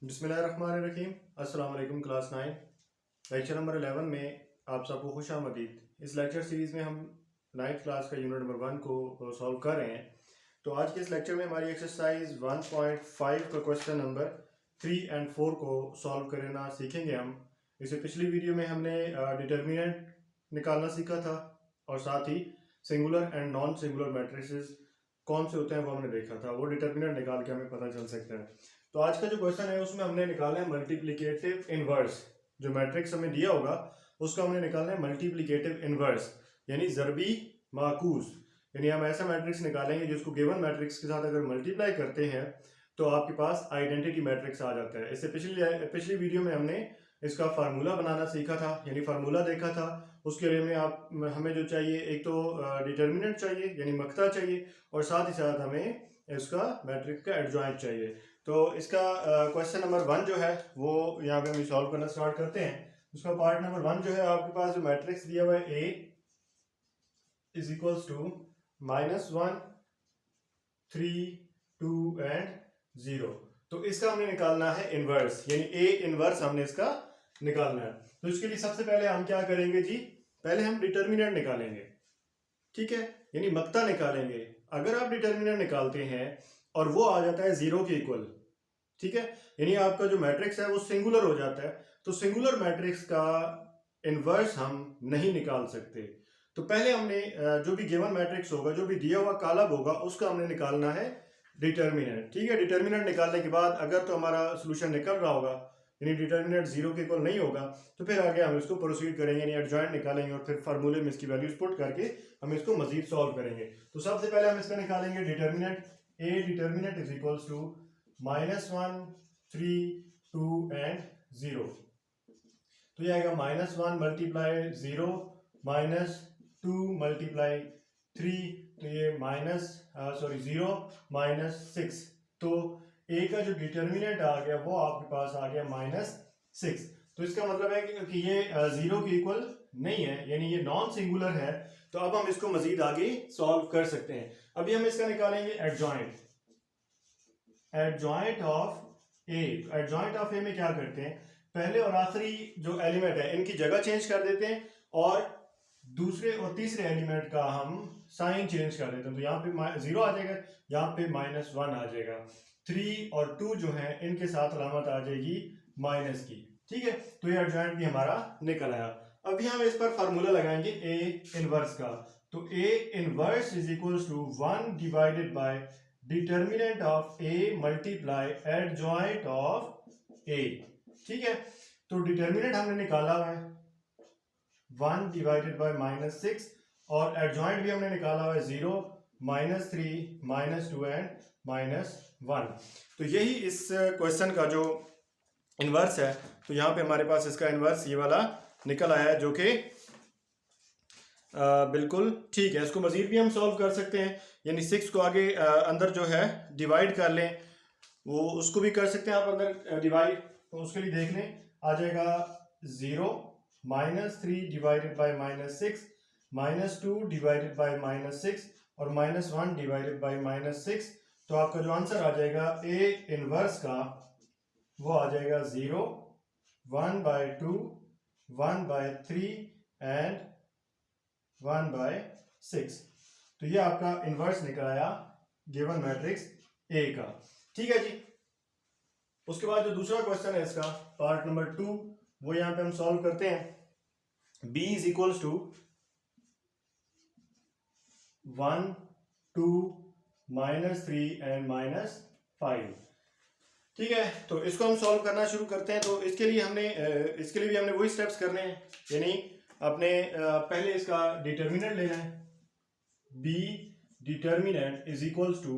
बिस्मिल्लाहिर्रहमानिर्रहीम। अस्सलाम वालेकुम क्लास 9 लेक्चर नंबर 11 में आप सबको खुश आमदीद। इस लेक्चर सीरीज़ में हम 9th क्लास का यूनिट नंबर 1 को सॉल्व कर रहे हैं। तो आज के इस लेक्चर में हमारी एक्सरसाइज 1.5 का क्वेश्चन नंबर 3 एंड 4 को सॉल्व करना सीखेंगे हम। इससे पिछली वीडियो में हमने डिटर्मिनेंट निकालना सीखा था और साथ ही singular and non singular matrices कौन से होते हैं वो हमने देखा था। वो डिटर्मिनेंट निकाल के हमें पता चल सकता है। तो आज का जो क्वेश्चन है उसमें हमने निकालना है मल्टीप्लिकेटिव इनवर्स। जो मैट्रिक्स हमें दिया होगा उसका हमने निकालना है मल्टीप्लिकेटिव इनवर्स, यानी ज़रबी माकूस। यानी हम ऐसा मैट्रिक्स निकालेंगे जिसको गिवन मैट्रिक्स के साथ अगर मल्टीप्लाई करते हैं तो आपके पास आइडेंटिटी मैट्रिक्स आ जाता है। इससे पिछली वीडियो में हमने इसका फार्मूला बनाना सीखा था, यानी फार्मूला देखा था। उसके लिए हमें जो चाहिए, एक तो डिटर्मिनेंट चाहिए यानी मक्ता चाहिए, और साथ ही साथ हमें इसका मैट्रिक्स का एडजॉइंट चाहिए। तो इसका क्वेश्चन नंबर 1 जो है वो यहाँ पे हम सॉल्व करना स्टार्ट करते हैं। उसका पार्ट नंबर 1 जो है, आपके पास जो मैट्रिक्स दिया हुआ है A is equals to -1 3 2 and 0। तो इसका हमने निकालना है इनवर्स, यानी A इनवर्स हमने इसका निकालना है। तो इसके लिए सबसे पहले हम क्या करेंगे जी, पहले हम डिटर्मिनेंट निकालेंगे, ठीक है, यानी मक्ता निकालेंगे। अगर आप डिटर्मिनेंट निकालते हैं और वो आ जाता है 0 के इक्वल, ठीक है, यानी आपका जो मैट्रिक्स है वो सिंगुलर हो जाता है, तो सिंगुलर मैट्रिक्स का इनवर्स हम नहीं निकाल सकते। तो पहले हमने जो भी गिवन मैट्रिक्स होगा, जो भी दिया हुआ कॉलम होगा, उसका हमने निकालना है डिटर्मिनेंट, ठीक है। डिटर्मिनेंट निकालने के बाद अगर तो हमारा सोल्यूशन निकल रहा होगा, यानी डिटर्मिनेंट 0 के इक्वल नहीं होगा, तो फिर आगे हम इसको प्रोसीड करेंगे, यानी एडजॉइंट निकालेंगे और फिर फार्मूले में इसकी वैल्यूज पुट करके हम इसको मजीद सॉल्व करेंगे। तो सबसे पहले हम इसका निकालेंगे determinant. A determinant is equals to -1 3 2 and 0। तो ये आएगा -1 मल्टीप्लाई 0 -2 मल्टीप्लाई 3, तो ये 0 -6। तो A का जो डिटर्मिनेंट आ गया वो आपके पास आ गया -6। तो इसका मतलब है कि ये 0 के इक्वल नहीं है, यानी ये नॉन सिंगुलर है। तो अब हम इसको मजीद आगे सॉल्व कर सकते हैं। अभी हम इसका निकालेंगे adjoint. Adjoint of A, adjoint of A में क्या करते हैं, पहले और आखिरी जो एलिमेंट है इनकी जगह चेंज कर देते हैं और दूसरे और तीसरे एलिमेंट का हम साइन चेंज कर देते हैं। तो यहाँ पे 0 आ जाएगा, यहाँ पे -1 आ जाएगा। 3 और 2 जो है इनके साथ अलामत आ जाएगी माइनस की, ठीक है। तो ये एडजॉइंट भी हमारा निकल आया। अभी हम इस पर फार्मूला लगाएंगे ए इनवर्स का। तो A inverse is equals to 1 divided by determinant of A multiply adjoint of A, ठीक है। तो डिटर्मिनेंट हमने निकाला है 1 डिवाइडेड बाय -6 और एडजॉइंट भी हमने निकाला हुआ है 0 -3 -2 एंड -1। तो यही इस क्वेश्चन का जो इनवर्स है। तो यहाँ पे हमारे पास इसका इनवर्स ये वाला निकल आया है, जो कि बिल्कुल ठीक है। इसको मजीद भी हम सॉल्व कर सकते हैं, यानी 6 को आगे अंदर जो है डिवाइड कर लें, वो उसको भी कर सकते हैं आप अंदर डिवाइड। तो उसके लिए देख लें, आ जाएगा 0 -3 डिवाइडेड बाय -6 -2 डिवाइडेड बाय -6 और -1 डिवाइडेड बाय -6। तो आपका जो आंसर आ जाएगा ए इनवर्स का वो आ जाएगा 0 1/2 1/3 एंड 1/6। तो ये आपका इनवर्स निकल आया गिवन मैट्रिक्स ए का, ठीक है जी। उसके बाद जो दूसरा क्वेश्चन है इसका पार्ट नंबर 2, वो यहां पे हम सॉल्व करते हैं। b is equals to 1 2 -3 and -5, ठीक है। तो इसको हम सॉल्व करना शुरू करते हैं। तो इसके लिए भी हमने वही स्टेप्स करने हैं, यानी अपने पहले इसका डिटर्मिनेंट लेना है। b determinant is equals to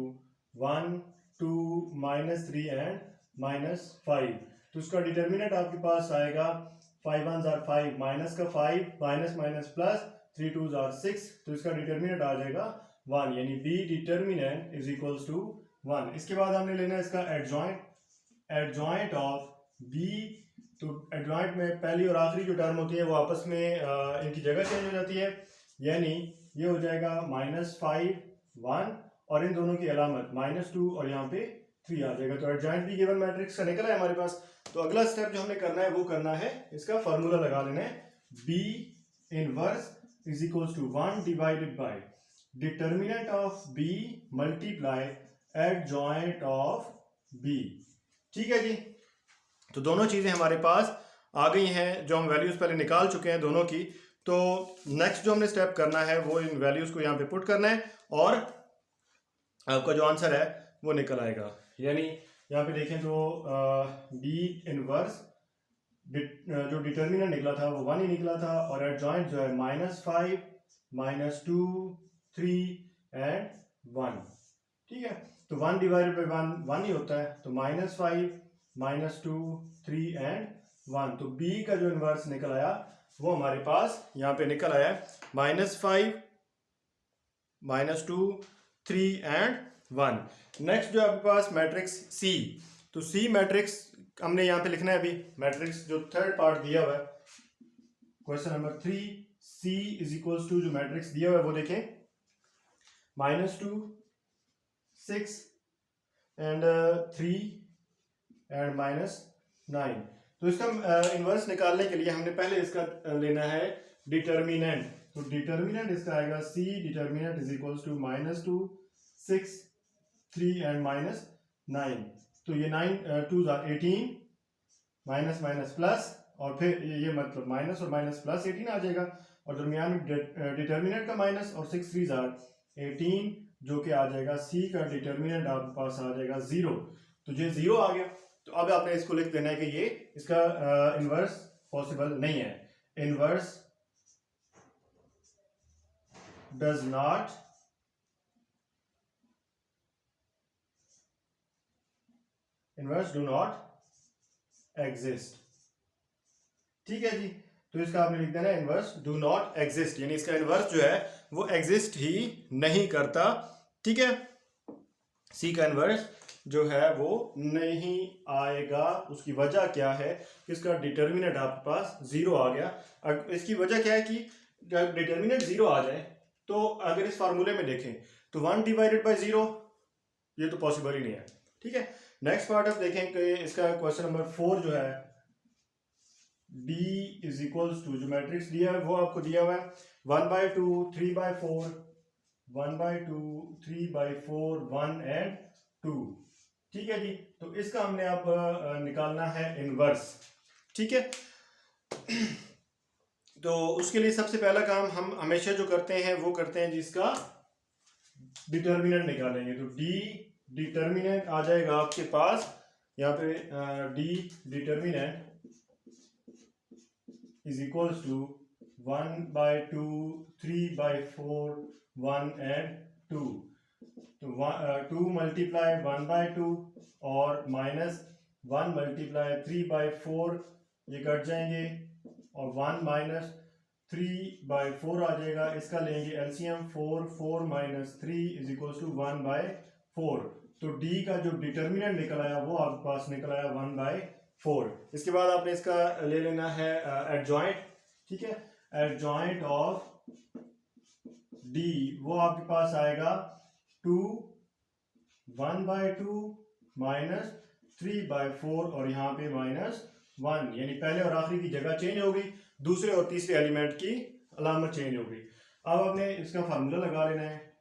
1 2 -3 and -5। तो इसका डिटर्मिनेंट आपके पास आएगा 5 1 are 5, माइनस का 5 माइनस माइनस प्लस 3 2 are 6। तो इसका डिटर्मिनेंट आ जाएगा 1, यानी b determinant is equals to 1। इसके बाद हमने लेना है इसका एडजॉइंट। एडजॉइंट ऑफ b, तो एडजॉइंट में पहली और आखिरी जो टर्म होती है वो आपस में इनकी जगह चेंज हो जाती है, यानी ये हो जाएगा -5 1 और इन दोनों की अलामत -2 और यहाँ पे 3 आ जाएगा। तो एडजॉइंट बी गिवन मैट्रिक्स का निकला है हमारे पास। तो अगला स्टेप जो हमने करना है वो करना है, इसका फार्मूला लगा लेना है, B inverse is equals to 1 divided by determinant of B multiply adjoint of B. ठीक है जी। तो दोनों चीजें हमारे पास आ गई हैं, जो हम वैल्यूज पहले निकाल चुके हैं दोनों की। तो नेक्स्ट जो हमने स्टेप करना है वो इन वैल्यूज को यहाँ पे पुट करना है और आपका जो आंसर है वो निकल आएगा। यानी यहाँ पे देखें तो बी इनवर्स जो डिटर्मिनेंट निकला था वो 1 ही निकला था, और एडजॉइंट जो है -5 -2 3 एंड 1। ठीक है, तो 1 डिवाइडेड बाई 1 1 ही होता है, तो -5 -2 3 एंड 1। तो बी का जो इनवर्स निकल आया वो हमारे पास यहाँ पे निकल आया -5 -2 3 एंड 1। नेक्स्ट जो आपके पास मैट्रिक्स सी, तो सी मैट्रिक्स हमने यहाँ पे लिखना है अभी। मैट्रिक्स जो थर्ड पार्ट दिया हुआ है question number 3, C is equals to जो मैट्रिक्स दिया हुआ है वो देखें, -2 6 एंड 3 एंड -9। तो इसका इन्वर्स निकालने के लिए हमने पहले इसका लेना है डिटर्मिनेंट। तो डिटर्मिनेंट इसका आएगा see determinant is equals to -2 6 3 and -9। तो ये 9 2 18 माइनस माइनस प्लस, और फिर ये मतलब माइनस और माइनस प्लस 18 आ जाएगा, और दरमियान में डिटर्मिनेंट का माइनस, और 6 3 18 जो कि आ जाएगा सी का डिटर्मिनेंट आपके पास आ जाएगा 0। तो ये 0 आ गया। तो अब आपने इसको लिख देना है कि ये इसका इनवर्स पॉसिबल नहीं है। Inverse does not inverse do not exist. ठीक है जी। तो इसका आपने लिख देना है इनवर्स डू नॉट एग्जिस्ट, यानी इसका इनवर्स जो है वो एग्जिस्ट ही नहीं करता। ठीक है, सी का इनवर्स जो है वो नहीं आएगा। उसकी वजह क्या है कि इसका डिटर्मिनेंट आपके पास 0 आ गया। इसकी वजह क्या है कि जब डिटर्मिनेंट 0 आ जाए, तो अगर इस फार्मूले में देखें तो 1 डिवाइडेड बाई 0 ये तो पॉसिबल ही नहीं है। ठीक है, नेक्स्ट पार्ट आप देखें कि इसका क्वेश्चन नंबर 4 जो है, D इज इक्वल्स टू जो मैट्रिक्स दिया है वो आपको दिया हुआ है 1/2 3/4 1/2 3/4 1 एंड 2। ठीक है जी। तो इसका हमने अब निकालना है इनवर्स। ठीक है, तो उसके लिए सबसे पहला काम हम हमेशा जो करते हैं वो करते हैं जिसका डिटर्मिनेंट निकालेंगे। तो डी डिटर्मिनेंट आ जाएगा आपके पास यहाँ पे, D determinant is equals to 1/2 3/4 1 and 2। तो 2 मल्टीप्लाई 1/2 और -1 मल्टीप्लाई 3/4 ये कट जाएंगे, और 1 माइनस 3/4 आ जाएगा। इसका लेंगे एलसीएम 4 4 - 3 इज इक्वल्स टू 1/4। तो डी का जो डिटर्मिनेंट निकल आया वो आपके पास निकल आया 1/4। इसके बाद आपने इसका ले लेना है एडजॉइंट। ठीक है, एडजॉइंट ऑफ डी वो आपके पास आएगा 2 1/2 -3/4 और यहाँ पे -1, यानी पहले और आखिरी की जगह चेंज हो गई, दूसरे और तीसरे एलिमेंट की अलामत चेंज हो गई। अब आपने इसका फार्मूला लगा लेना है,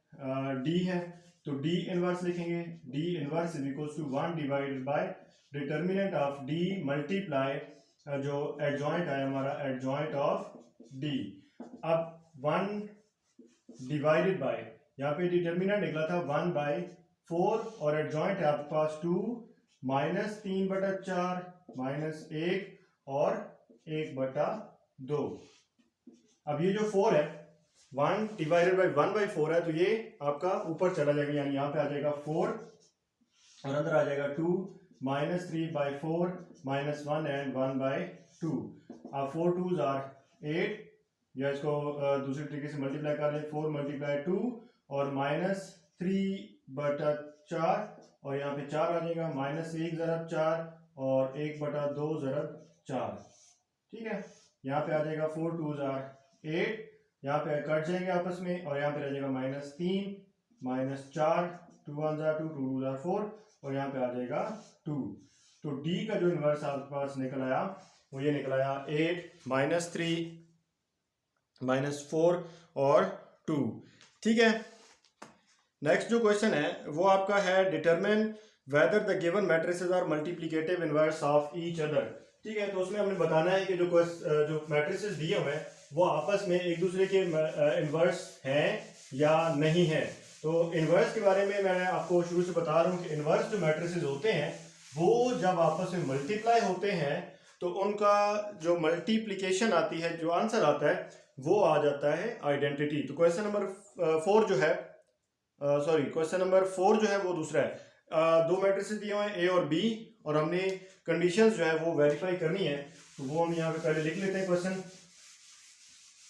डी है तो डी इनवर्स लिखेंगे, D inverse is equals to 1 divided by determinant of D multiply जो एडजॉइंट है हमारा एडजॉइंट ऑफ डी। अब 1 डिवाइडेड बाय, यहाँ पे डिटर्मिनेंट निकला था 1/4 और एडजॉइंट है आपके पास 2 -3/4 -1 और 1/2। अब ये जो 4 है 1 डिवाइडेड बाई 1/4 है, तो ये आपका ऊपर चला जाएगा, यानी यहाँ पे आ जाएगा 4 और अंदर आ जाएगा 2 -3/4 -1 एंड 1/2। अब 4 2s आर 8, या इसको दूसरी तरीके से मल्टीप्लाई कर लें, 4 × 2 और -3/4 और यहाँ पे 4 आ जाएगा, -1 ज़रब 4 और 1/2 ज़रब 4। ठीक है, यहाँ पे आ जाएगा 4 2s आर 8, यहाँ पे कट जाएंगे आपस में और यहाँ पे रह जाएगा -3 -4 2 1 जार 2, 2 2 जार 4 और यहाँ पे आ जाएगा 2। तो डी का जो इन्वर्स आपके पास निकल आया वो ये निकल आया 8 -3 -4 और 2। ठीक है, नेक्स्ट जो क्वेश्चन है वो आपका है determine whether the given matrices are multiplicative inverse of each other. ठीक है, तो उसमें हमने बताना है कि जो मैट्रिसेस दिए हुए हैं वो आपस में एक दूसरे के इनवर्स हैं या नहीं है। तो इनवर्स के बारे में मैं आपको शुरू से बता रहा हूँ कि इनवर्स जो मैट्रिसेस होते हैं वो जब आपस में मल्टीप्लाई होते हैं तो उनका जो मल्टीप्लिकेशन आती है, जो आंसर आता है वो आ जाता है आइडेंटिटी। तो क्वेश्चन नंबर 4 जो है क्वेश्चन नंबर 4 जो है वो दूसरा है। दो मैट्रिसेस दिए हुए हैं ए और बी और हमने कंडीशंस जो है वो वेरीफाई करनी है, तो वो हम यहाँ पे पहले लिख लेते हैं क्वेश्चन।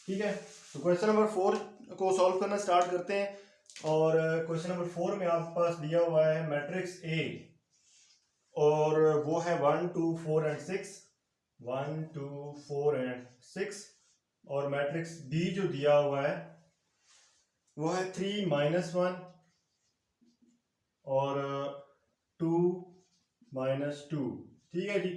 ठीक है, तो क्वेश्चन नंबर 4 को सॉल्व करना स्टार्ट करते हैं। और क्वेश्चन नंबर 4 में आपके पास दिया हुआ है मैट्रिक्स ए और वो है 1 2 4 एंड 6, 1 2 4 एंड 6। और मैट्रिक्स बी जो दिया हुआ है वो है 3 -1 और 2 -2। ठीक है जी,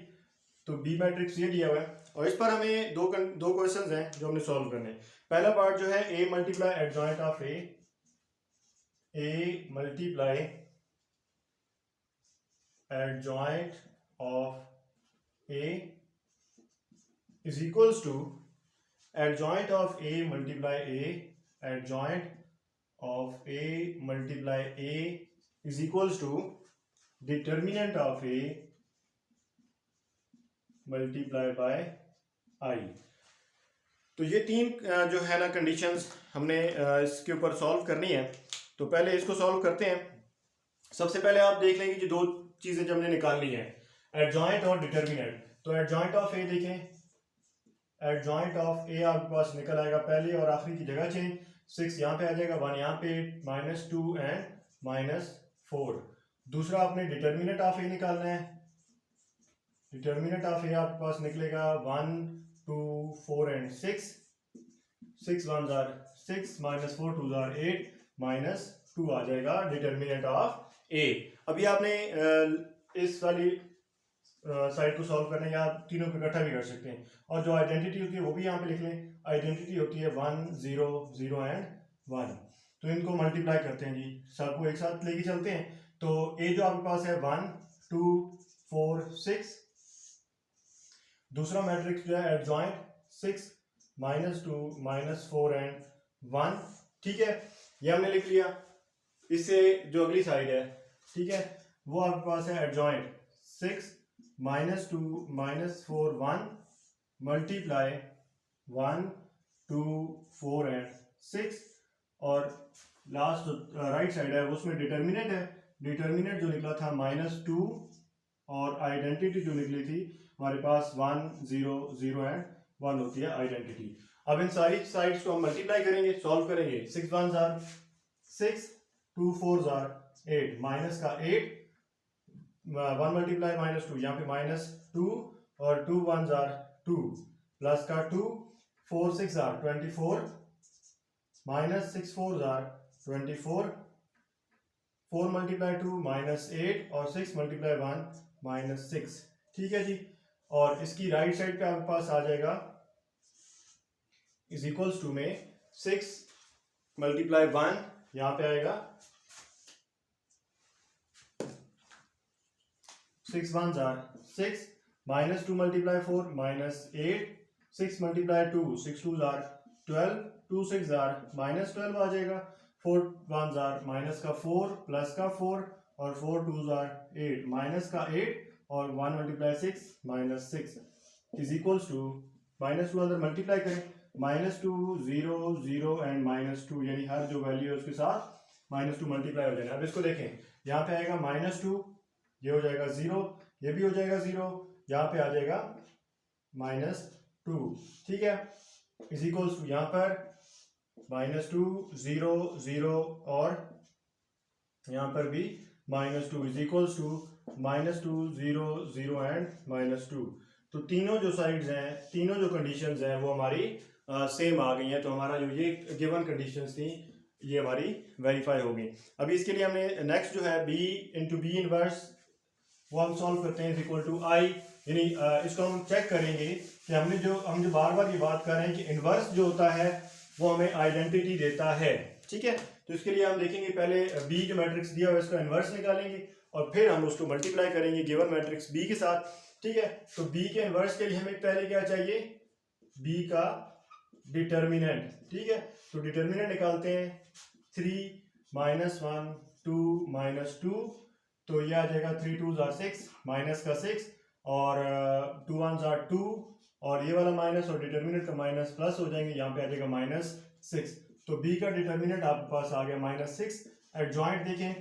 तो बी मैट्रिक्स ये दिया हुआ है और इस पर हमें दो क्वेश्चंस हैं जो हमने सॉल्व करने हैं। पहला पार्ट जो है A multiply adjoint of A multiply adjoint of A is equals to adjoint of A multiply A, adjoint of a multiply a is equals to determinant of a multiply by I। तो ये तीन जो है ना conditions हमने इसके ऊपर solve करनी है। तो पहले इसको सॉल्व करते हैं। सबसे पहले आप देख लेंगे कि दो चीजें जो हमने निकालनी है, एडजॉइंट और डिटर्मिनेंट। तो एडजॉइंट ऑफ ए देखें, एडजॉइंट ऑफ ए आपके पास निकल आएगा पहले और आखिरी की जगह चेंज, 6 यहाँ पे आ जाएगा, 1 यहाँ पे, -2 एंड -4। दूसरा आपने डिटर्मिनेंट ऑफ ए निकालना है। डिटर्मिनेंट ऑफ ए आपके पास निकलेगा 1 2 4 एंड 6, 6 1 जार 6 -4 2 जार 8 -2 आ जाएगा डिटर्मिनेंट ऑफ ए। अभी आपने इस वाली साइड को सॉल्व करने या तीनों को इकट्ठा भी कर सकते हैं और जो आइडेंटिटी होती है वो भी यहाँ पे लिख लें। आइडेंटिटी होती है 1 0 0 एंड 1। तो इनको मल्टीप्लाई करते हैं जी, सबको एक साथ लेके चलते हैं। तो ए जो आपके पास है 1 2 4 6। दूसरा मैट्रिक्स जो है एडजॉइंट 6 -2 -4 एंड 1। ठीक है, ये हमने लिख लिया। इससे जो अगली साइड है, ठीक है, वो आपके पास है एडजॉइंट 6 -2 -4 1 मल्टीप्लाई 1 2 4 एंड 6। और लास्ट राइट साइड है उसमें डिटर्मिनेंट है। डिटर्मिनेंट जो निकला था -2 और आइडेंटिटी जो निकली थी हमारे पास 1 0 0 एंड 1 होती है आइडेंटिटी। अब इन सारी साइड्स को हम मल्टीप्लाई करेंगे, सॉल्व करेंगे। 6 1 जार 6, 2 4 जार 8, माइनस का 8, 1 मल्टीप्लाई -2 यहाँ पे -2 और 2 1 जार 2, प्लस का 2 4 6 जार 24, -6 4 जार 24, 4 मल्टीप्लाई 2 -8 और 6 मल्टीप्लाई 1 -6। ठीक है जी, और इसकी राइट साइड पे आपके पास आ जाएगा इज इक्वल्स टू में 6 मल्टीप्लाई 1 यहाँ पे आएगा 6 1 jar 6, -2 multiply 4 -8, 6 multiply 2 6 2 jar 12, 2 6 jar -12 आ जाएगा, 4 1 जार माइनस का 4 प्लस का 4 और 4 2 जार 8 माइनस का 8 और 1 मल्टीप्लाई 6 -6 इज इक्वल्स टू -2 अंदर मल्टीप्लाई करें, -2 0 0 एंड -2 यानी हर जो वैल्यू है उसके साथ -2 मल्टीप्लाई हो जाएगा। अब इसको देखें, यहाँ पे आएगा -2, ये हो जाएगा 0, ये भी हो जाएगा 0, यहाँ पे आ जाएगा -2। ठीक है, इज इक्वल्स टू यहाँ पर -2 0 0 और यहाँ पर भी -2 इज इक्वल्स टू -2 0 0 एंड -2। तो तीनों जो साइड्स हैं, तीनों जो कंडीशंस हैं वो हमारी सेम आ गई हैं। तो हमारा जो ये गिवन कंडीशंस थी ये हमारी वेरीफाई होगी। अभी इसके लिए हमने नेक्स्ट जो है बी इंटू बी इनवर्स वो हम सॉल्व करते हैं इक्वल टू आई, यानी इसको हम चेक करेंगे कि हम जो बार बार ये बात कर रहे हैं कि इनवर्स जो होता है वो हमें आइडेंटिटी देता है। ठीक है, तो इसके लिए हम देखेंगे पहले बी जो मैट्रिक्स दिया हुआ है इसका इनवर्स निकालेंगे और फिर हम उसको मल्टीप्लाई करेंगे गिवन मैट्रिक्स बी के साथ। ठीक है, तो बी के इनवर्स के लिए हमें पहले क्या चाहिए, बी का डिटर्मिनेंट। ठीक है, तो डिटर्मिनेंट निकालते हैं 3 -1 2 -2, तो ये आ जाएगा 3 2 जार 6 माइनस का 6 और 2 1 जार 2 और ये वाला माइनस और डिटर्मिनेंट का माइनस प्लस हो जाएंगे, यहाँ पे आ जाएगा -6। तो बी का डिटर्मिनेंट आपके पास आ गया -6। एडजॉइंट देखें,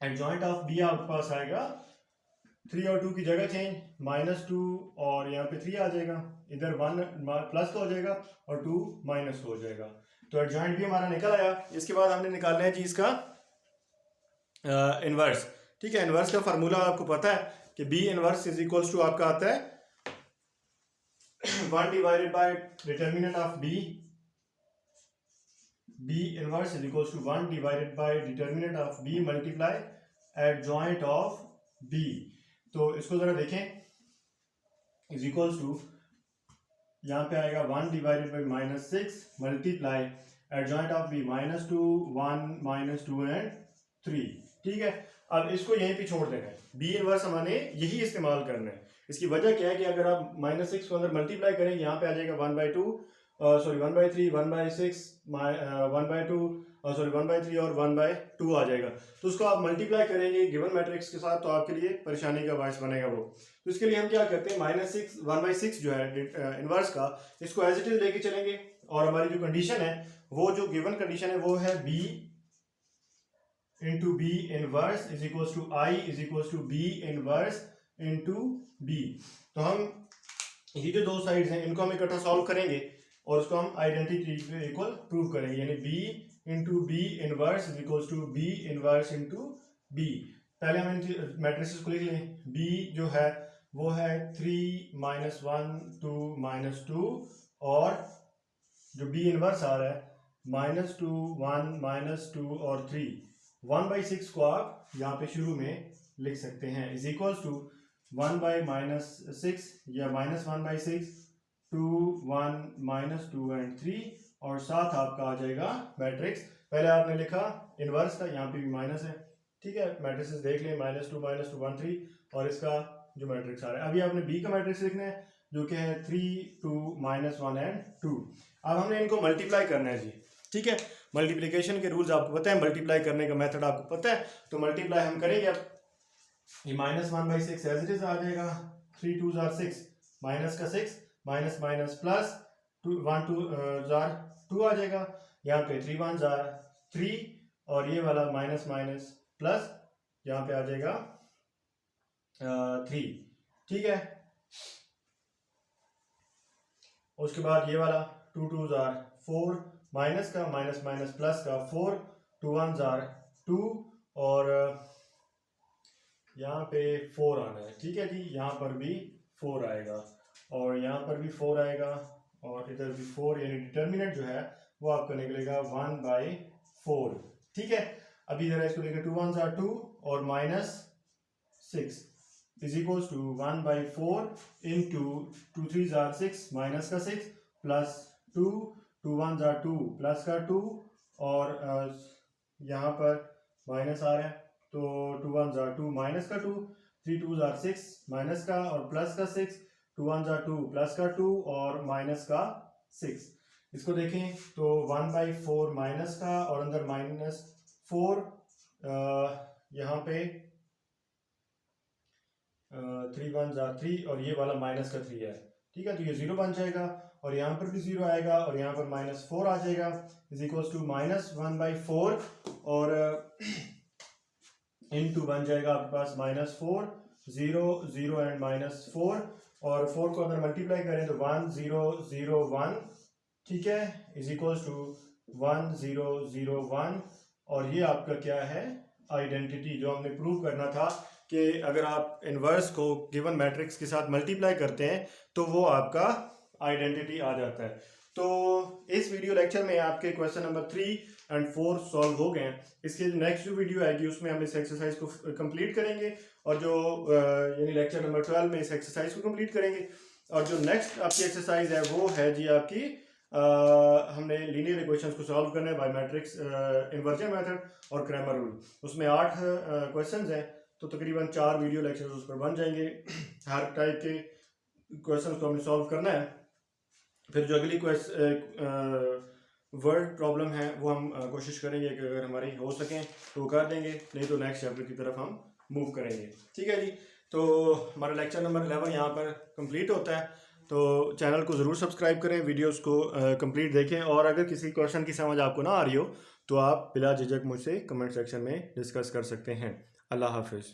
एडजॉइंट ऑफ बी आपके पास आएगा 3 और 2 की जगह चेंज, -2 और यहाँ पे 3 आ जाएगा, इधर 1 प्लस का हो जाएगा और 2 माइनस का हो जाएगा। तो एडजॉइंट भी हमारा निकल आया। इसके बाद हमने निकालना है जी इसका इनवर्स। ठीक है, इनवर्स का फार्मूला आपको पता है कि B inverse is equals to आपका आता है 1 divided by determinant of B, B inverse is equals to 1 divided by determinant of B multiply adjoint of B. तो इसको जरा देखें, इज इक्वल्स टू यहाँ पे आएगा 1 divided by -6 multiply adjoint of B -2 1 -2 and 3। ठीक है, अब इसको यहीं पे छोड़ देना है, बी इनवर्स हमने यही इस्तेमाल करना है। इसकी वजह क्या है कि अगर आप -6 को अंदर मल्टीप्लाई करेंगे यहाँ पे आ जाएगा 1/2 सॉरी 1/3 1/6 1/2 सॉरी 1/3 और 1/2 आ जाएगा। तो उसको आप मल्टीप्लाई करेंगे गिवन मैट्रिक्स के साथ तो आपके लिए परेशानी का बायस बनेगा वो। तो इसके लिए हम क्या करते हैं, -6 1/6 जो है इनवर्स का, इसको एज इट इज लेके चलेंगे और हमारी जो कंडीशन है वो जो गिवन कंडीशन है वो है B into B inverse is equals to I is equals to B inverse into B. तो हम ये जो दो साइड्स हैं इनको हम इकट्ठा सॉल्व करेंगे और उसको हम आइडेंटिटी पे इक्वल प्रूव करेंगे, यानी B into B inverse is equals to B inverse into B. पहले हम इन मैट्रिसेस को लिख लें, बी जो है वो है 3 -1 2 -2 और जो बी इनवर्स आ रहा है -2 1 -2 और 3। 1/6 को आप यहाँ पे शुरू में लिख सकते हैं इज इक्वल्स टू 1/-6 या -1/6 2 1 -2 एंड 3 और साथ आपका आ जाएगा मैट्रिक्स। पहले आपने लिखा इनवर्स का, यहाँ पे भी माइनस है। ठीक है, मैट्रिक्स देख लें -2 -2 1 3 और इसका जो मैट्रिक्स आ रहा है। अभी आपने बी का मैट्रिक्स लिखना है जो कि है 3 2 -1 एंड 2। अब हमने इनको मल्टीप्लाई करना है जी। ठीक है, मल्टीप्लिकेशन के रूल्स आपको पता है, मल्टीप्लाई करने का मेथड आपको पता है, तो मल्टीप्लाई हम करेंगे। अब ये -1/6 एज इट इज आ जाएगा, 3 2 जार 6 माइनस का 6 माइनस माइनस प्लस 2 1 2 जार 2 आ जाएगा, यहाँ पे 3 1 जार 3 और ये वाला माइनस माइनस प्लस यहाँ पे आ जाएगा 3। ठीक है, उसके बाद ये वाला 2 2 जार 4 माइनस का माइनस माइनस प्लस का 4 2 1 जार 2 और यहाँ पे 4 आना है। ठीक है जी, यहाँ पर भी 4 आएगा और यहाँ पर भी 4 आएगा और इधर भी 4, यानी डिटर्मिनेंट जो है वो आपका निकलेगा 1/4। ठीक है, अभी इधर इसको लेकर 2 1 जार 2 और -6 इज इक्वल्स टू 1/4 इंटू 2 3 जार 6 माइनस का 6 प्लस 2 2 1 जार 2 प्लस का 2 और यहाँ पर माइनस आ रहा है तो 2 1 जार 2 माइनस का 2 3 2 जार 6 माइनस का और प्लस का 6 2 1 जार 2 प्लस का 2 और माइनस का 6। इसको देखें तो 1/4 माइनस का और अंदर -4 यहाँ पे 3 1 जार 3 और ये वाला माइनस का 3 है। ठीक है, तो ये 0 बन जाएगा और यहाँ पर भी 0 आएगा और यहाँ पर -4 आ जाएगा इज इक्वल्स टू -1/4 और इनटू बन जाएगा आपके पास -4 0 0 एंड -4 और 4 को अगर मल्टीप्लाई करें तो 1 0 0 1। ठीक है, इज इक्वल्स टू 1 0 0 1 और ये आपका क्या है, आइडेंटिटी जो हमने प्रूव करना था कि अगर आप इनवर्स को गिवन मैट्रिक्स के साथ मल्टीप्लाई करते हैं तो वो आपका आइडेंटिटी आ जाता है। तो इस वीडियो लेक्चर में आपके क्वेश्चन नंबर 3 और 4 सॉल्व हो गए हैं। इसके नेक्स्ट जो वीडियो आएगी उसमें हम इस एक्सरसाइज को कंप्लीट करेंगे और जो यानी लेक्चर नंबर 12 में इस एक्सरसाइज को कंप्लीट करेंगे। और जो नेक्स्ट आपकी एक्सरसाइज है वो है जी आपकी हमने लीनियर इक्वेशंस को सॉल्व करना है बाय मैट्रिक्स इन्वर्जन मेथड और क्रैमर रूल। उसमें 8 क्वेश्चंस हैं, तो तकरीबन 4 वीडियो लेक्चर्स उस पर बन जाएंगे। हर टाइप के क्वेश्चंस को हमने सॉल्व करना है। फिर जो अगली वर्ड प्रॉब्लम है वो हम कोशिश करेंगे कि अगर हमारी हो सकें तो वो कर देंगे, नहीं तो नेक्स्ट चैप्टर की तरफ हम मूव करेंगे। ठीक है जी, तो हमारा लेक्चर नंबर 11 यहाँ पर कंप्लीट होता है। तो चैनल को ज़रूर सब्सक्राइब करें, वीडियोस को कंप्लीट देखें, और अगर किसी क्वेश्चन की समझ आपको ना आ रही हो तो आप बिला झिझक मुझसे कमेंट सेक्शन में डिस्कस कर सकते हैं। अल्लाह हाफिज़।